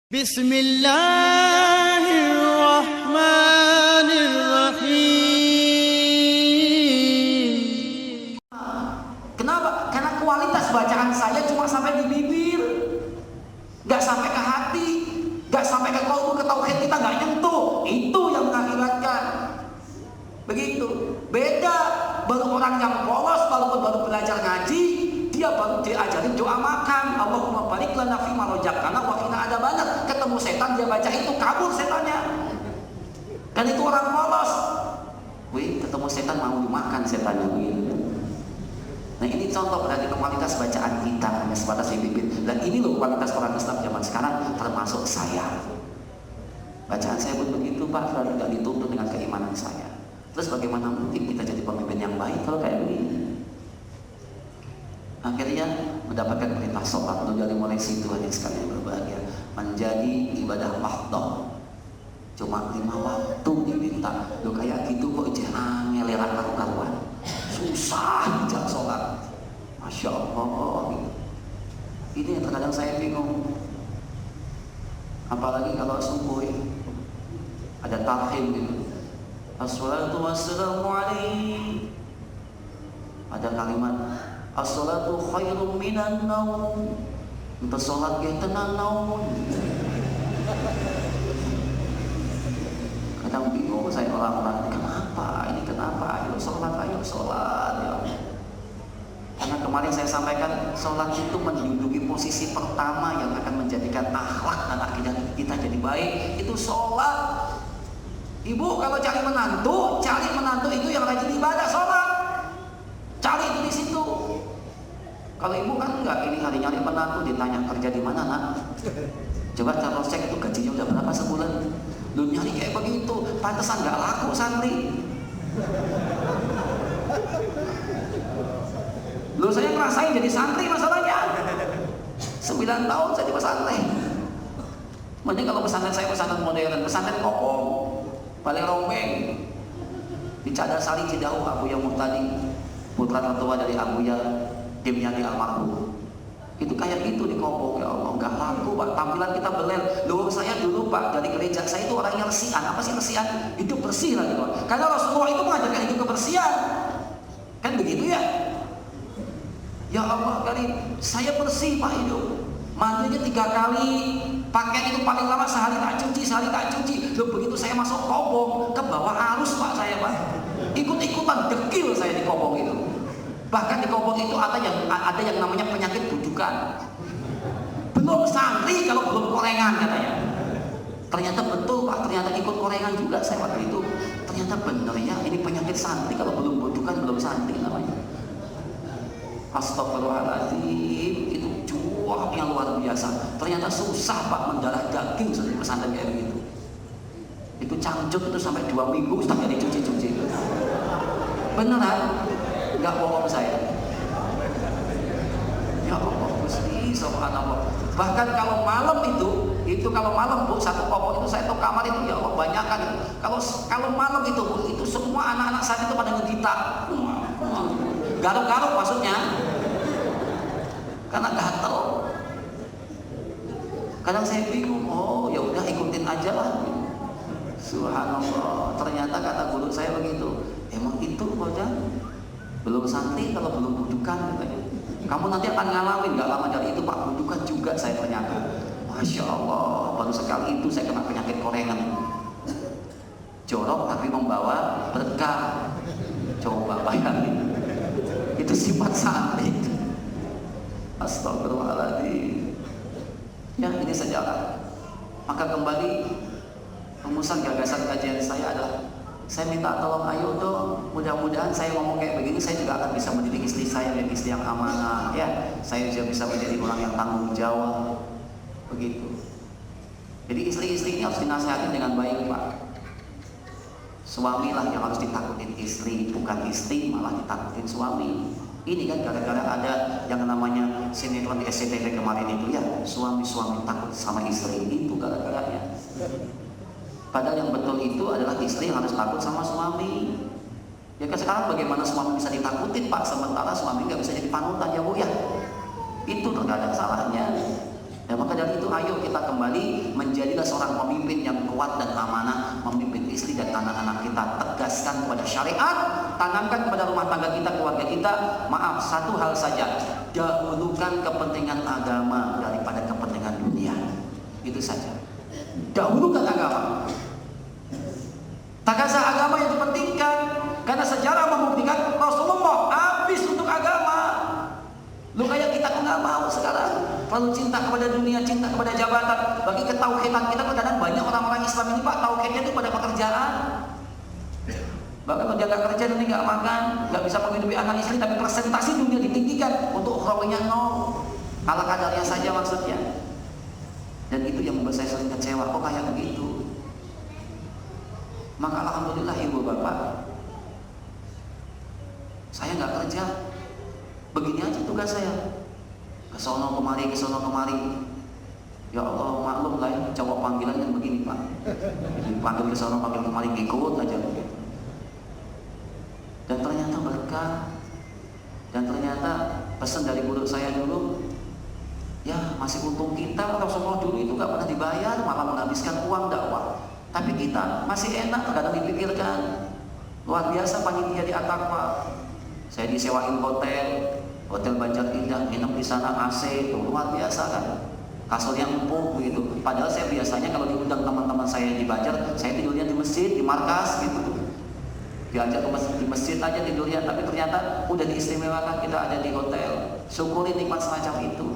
Bismillahirrahmanirrahim. Kenapa? Karena kualitas bacaan saya cuma sampai di bibir, nggak sampai ke hati, nggak sampai ke kolbu, ke tauhid kita nggak nyentuh. Itu yang mengakibatkan. Begitu. Beda. Baru orang yang polos, walaupun baru belajar ngaji, dia baru diajarin doa makan. Allahumma barik lana fi ma razaqtana wa qina adzabannar. Ketemu setan dia baca itu, kabur setannya. Dan itu orang polos. Wih, ketemu setan mau dimakan setannya begitu. Nah, ini contoh dari kualitas bacaan kita hanya sebatas di bibir. Dan ini loh kualitas orang Islam zaman sekarang, termasuk saya. Bacaan saya pun begitu, Pak, selalu tidak dituntut dengan keimanan saya. Terus bagaimana mungkin kita jadi pemimpin yang baik kalau kayak begini? Akhirnya mendapatkan perintah sholat. Lalu dari mulai situ hadirin sekalian berbahagia, menjadi ibadah mahdoh. Cuma 5 waktu diminta. Lo kayak gitu kok jangan ngeleran karuan. Susah dijak sholat. Masya Allah. Ini yang terkadang saya bingung. Apalagi kalau subuh ada tarhim gitu. As-salatu wassalamu alaihi. Ada kalimat as-salatu khairum minan naum. Untuk sholat dia tenang naum. Kadang bingung saya orang-orang, kenapa? Ini kenapa? Ayo sholat ya. Karena kemarin saya sampaikan, sholat itu menduduki posisi pertama yang akan menjadikan akhlak dan akidah kita jadi baik. Itu sholat. Ibu kalau cari menantu itu yang rajin ibadah, sholat. Cari itu di situ. Kalau ibu kan enggak, ini hari nyari menantu ditanya kerja di mana nak? Coba kalau cek itu gajinya udah berapa sebulan? Lu nyari kayak begitu, pantesan nggak laku santri. Lu saya ngerasain jadi santri masalahnya. 9 tahun saya di pesantren. Mending kalau pesantren saya pesantren modern, pesantren kopong. Paling rombeng di Cadar Sari Cidahu, Abu Ya Murtadi, putra tertua dari Abu Ya Dimyati almarhum. Itu kayak gitu di Kopong. Ya Allah, nggak laku Pak, tampilan kita beler. Loh, saya dulu Pak dari gereja saya itu orangnya resian. Apa sih resian? Hidup bersih lah gitu. Karena Rasulullah itu mengajarkan hidup kebersihan. Kan begitu ya? Ya Allah, kali saya bersih Pak hidup. Mandinya 3 kali, pakaian itu paling lama sehari tak cuci. Loh, begitu saya masuk Kopong, ke bawah arus Pak saya Pak. Ikut-ikutan dekil saya di Kopong itu. Bahkan di Kopong itu ada yang namanya penyakit bujukan. Belum santri kalau belum korengan katanya. Ternyata betul Pak, ternyata ikut korengan juga saya waktu itu. Ternyata benar ya, ini penyakit santri kalau belum bujukan belum santri namanya. Astagfirullahaladzim, itu jual yang luar biasa. Ternyata susah Pak mendarah daging di pesantren kayak begitu. Itu cangcut itu sampai 2 minggu Ustaz gak dicuci-cuci. Beneran? Gak bohong saya. Ya Allah, Gusti subhanallah. Bahkan kalau malam itu kalau malam Bu, satu Kopong itu saya tuh kamar itu ya Allah banyakan itu. Kalau malam itu Bu, itu semua anak-anak saya itu pada ngegitar. Garuk-garuk maksudnya. Karena gatel. Kadang saya bingung, oh ya udah ikutin aja lah. Subhanallah, ternyata kata guru saya begitu. Emang itu bocah belum santri kalau belum bujukan katanya. Kamu nanti akan ngalamin, gak lama dari itu Pak, bujukan juga saya ternyata. Masya Allah, baru sekali itu saya kena penyakit korengan. Jorok tapi membawa berkah. Coba bayangin. Itu sifat santri. Astagfirullahaladzim. Ya, ini sejarah. Maka kembali rumusan gagasan kajian saya adalah, saya minta tolong ayo dong, mudah-mudahan saya ngomong kayak begini saya juga akan bisa mendidik istri saya menjadi istri yang amanah ya. Saya juga bisa menjadi orang yang tanggung jawab. Begitu. Jadi istri-istri ini harus dinasihati dengan baik Pak. Suamilah yang harus ditakutin istri, bukan istri malah ditakutin suami. Ini kan gara-gara ada yang namanya sinetron di SCTV kemarin itu ya, suami-suami takut sama istri, itu gara-garanya. Padahal yang betul itu adalah istri yang harus takut sama suami. Ya kan sekarang bagaimana suami bisa ditakutin Pak, sementara suami nggak bisa jadi panutan ya Bu ya. Itu terkadang salahnya. Ya maka dari itu ayo kita kembali Jadilah seorang pemimpin yang kuat dan amanah, memimpin istri dan anak-anak kita. Tegaskan kepada syariat, tanamkan kepada rumah tangga kita, keluarga kita. Maaf, satu hal saja, dahulukan kepentingan agama daripada kepentingan dunia. Itu saja. Dahulukan agama. Tak kasa agama yang dipentingkan, karena sejarah membuktikan Rasulullah habis untuk agama. Lu kayak kita kok nggak mau sekarang. Terlalu cinta kepada dunia, cinta kepada jabatan. Bagi ketauhidan kita, kadang banyak orang-orang Islam ini Pak, tauhidnya itu pada pekerjaan. Bahkan kalau dia nggak kerja nanti nggak makan, nggak bisa menghidupi anak istri, tapi presentasi dunia ditinggikan untuk ukhrawiyah nol. Ala kadarnya saja maksudnya. Dan itu yang membuat saya sering kecewa. Kok kayak begitu? Maka alhamdulillah ibu bapak, saya nggak kerja. Begini aja tugas saya, kesono kemari, kesono kemari. Ya Allah, maklum lah ya, cowok panggilan yang begini Pak. Dipanggil kesono, panggil kemari, ngikut aja. Dan ternyata berkah. Dan ternyata pesan dari guru saya dulu, ya masih untung kita, Rasulullah dulu itu gak pernah dibayar, malah menghabiskan uang dakwah. Tapi kita masih enak, kadang dipikirkan. Luar biasa panitia di Atapa. Saya disewain hotel Banjar Indah, nginep di sana AC, itu luar biasa kan. Kasurnya empuk begitu. Padahal saya biasanya kalau diundang teman-teman saya di Banjar, saya tidurnya di masjid, di markas gitu. Diajak ke masjid, di masjid aja tidurnya, tapi ternyata udah diistimewakan kita ada di hotel. Syukuri nikmat semacam itu.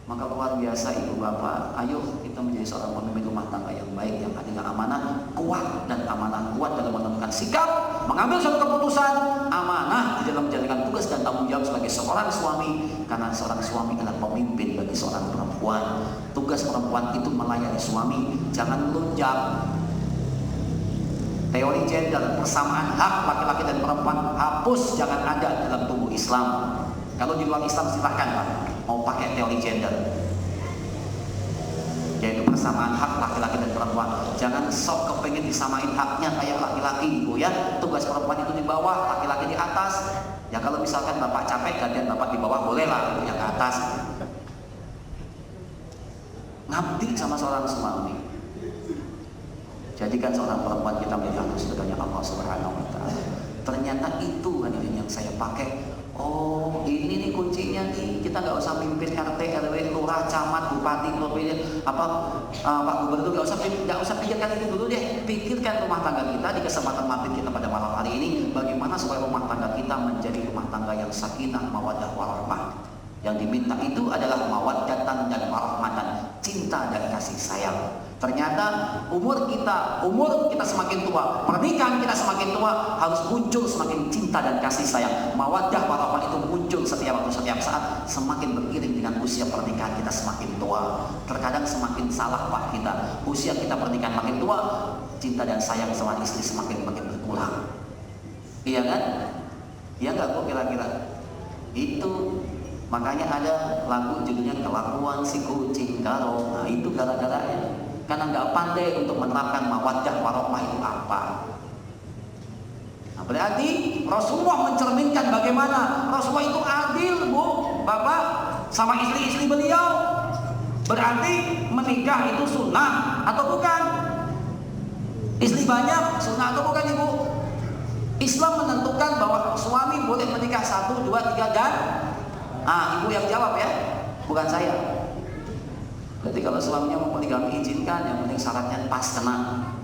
Maka luar biasa ibu bapak, ayo kita menjadi seorang pemimpin rumah tangga yang baik, yang adil, amanah, kuat dan amanah, kuat dalam menentukan sikap, mengambil suatu keputusan, amanah di dalam menjalankan tugas dan tanggung jawab sebagai seorang suami, karena seorang suami adalah pemimpin bagi seorang perempuan. Tugas perempuan itu melayani suami, jangan lunjak. Teori gender, persamaan hak laki-laki dan perempuan hapus, jangan ada dalam tubuh Islam. Kalau di luar Islam silahkan Pak, mau pakai teori gender, yaitu persamaan hak laki-laki dan perempuan. Jangan sok kepengen disamain haknya kayak laki-laki ibu ya. Tugas perempuan itu di bawah, laki-laki di atas. Ya kalau misalkan bapak capek, gantian bapak di bawah, bolehlah ibu yang ke atas. Ngabdi sama seorang suami. Jadikan seorang perempuan kita menjadi anak surganya Allah Subhanahu wa Ta'ala. Ternyata itu hadirin yang saya pakai. Oh, ini nih kuncinya nih. Kita nggak usah mimpin RT, RW, lurah, camat, bupati, Pak Gubernur, nggak usah pikirkan itu dulu deh. Pikirkan rumah tangga kita di kesempatan maghrib kita pada malam hari ini. Bagaimana supaya rumah tangga kita menjadi rumah tangga yang sakinah, mawaddah, warahmah. Yang diminta itu adalah mawaddatan dan warahmatan, cinta dan kasih sayang. Ternyata umur kita semakin tua, pernikahan kita semakin tua, harus muncul semakin cinta dan kasih sayang. Mawaddah warahmah itu muncul setiap waktu, setiap saat, semakin beriring dengan usia pernikahan kita semakin tua. Terkadang semakin salah Pak kita, usia kita pernikahan makin tua, cinta dan sayang sama istri semakin berkurang. Iya kan? Iya nggak kok kira-kira? Itu makanya ada lagu judulnya Kelakuan Si Kucing Karo. Nah itu gara-garanya, karena nggak pandai untuk menerapkan mawaddah warahmah itu apa. Nah, berarti Rasulullah mencerminkan bagaimana Rasulullah itu adil bu, bapak sama istri-istri beliau. Berarti menikah itu sunnah atau bukan? Istri banyak sunnah atau bukan ibu? Islam menentukan bahwa suami boleh menikah 1, 2, 3 dan ibu yang jawab ya, bukan saya. Berarti kalau suaminya mau poligami izinkan, yang penting syaratnya pas tenang.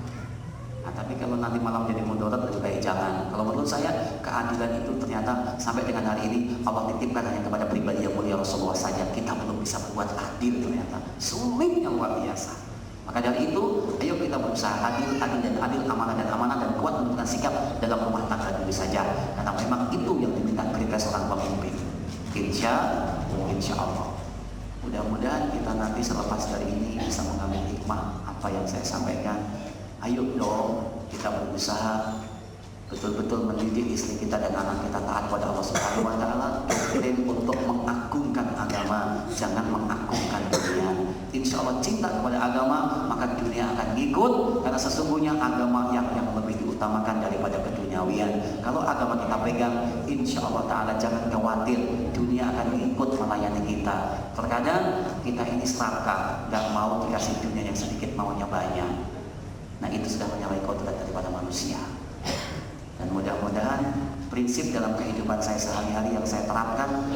Nah, tapi kalau nanti malam jadi mudarat lebih baik jangan. Kalau menurut saya keadilan itu ternyata sampai dengan hari ini Allah titipkan hanya kepada pribadi yang mulia Rasulullah saja. Kita belum bisa buat adil ternyata. Sulit yang luar biasa. Maka dari itu, ayo kita berusaha adil dan adil, amanah dan kuat menentukan sikap dalam rumah tangga dulu saja. Karena memang itu yang diminta kriteria seorang pemimpin. Insya Allah. Mudah-mudahan kita nanti selepas dari ini bisa mengambil hikmah apa yang saya sampaikan. Ayo dong kita berusaha betul-betul mendidik istri kita dan anak kita taat pada Allah Subhanahu wa taala, doktrin untuk mengagungkan agama, jangan mengagungkan dunia. Insya Allah cinta kepada agama, maka dunia akan ikut, karena sesungguhnya agama yang lebih diutamakan daripada keduniawian. Kalau agama kita pegang, insya Allah taala jangan khawatir, dunia akan ikut melayani kita. Terkadang kita ini serakah, gak mau dikasih dunia yang sedikit, maunya banyak. Nah itu sudah menyalahi kodrat daripada manusia. Dan mudah-mudahan prinsip dalam kehidupan saya sehari-hari yang saya terapkan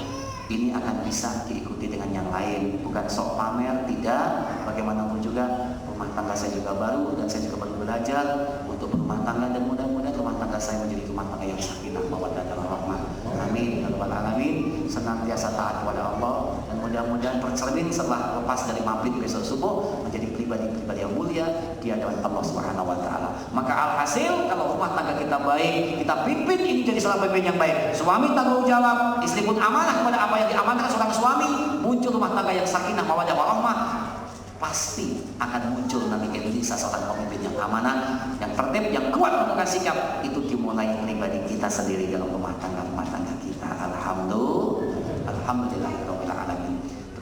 ini akan bisa diikuti dengan yang lain. Bukan sok pamer, tidak. Bagaimanapun juga rumah tangga saya juga baru, dan saya juga baru belajar untuk berumah tangga, dan mudah-mudahan rumah tangga saya menjadi rumah tangga yang sakinah mawaddah warahmah. Amin ya rabbal alamin. Senantiasa taat kepada Allah, dan mudah-mudahan tercermin setelah lepas dari maghrib besok subuh menjadi pribadi-pribadi yang mulia di hadapan Allah Subhanahu wa taala. Maka alhasil kalau rumah tangga kita baik, kita pimpin ini jadi salah pemimpin yang baik. Suami tanggung jawab, istri pun amanah kepada apa yang diamanahkan seorang suami, muncul rumah tangga yang sakinah mawaddah warahmah. Pasti akan muncul nanti Indonesia seorang pemimpin yang amanah, yang tertib, yang kuat menentukan sikap. Itu dimulai pribadi kita sendiri dalam rumah tangga kita. Alhamdulillah.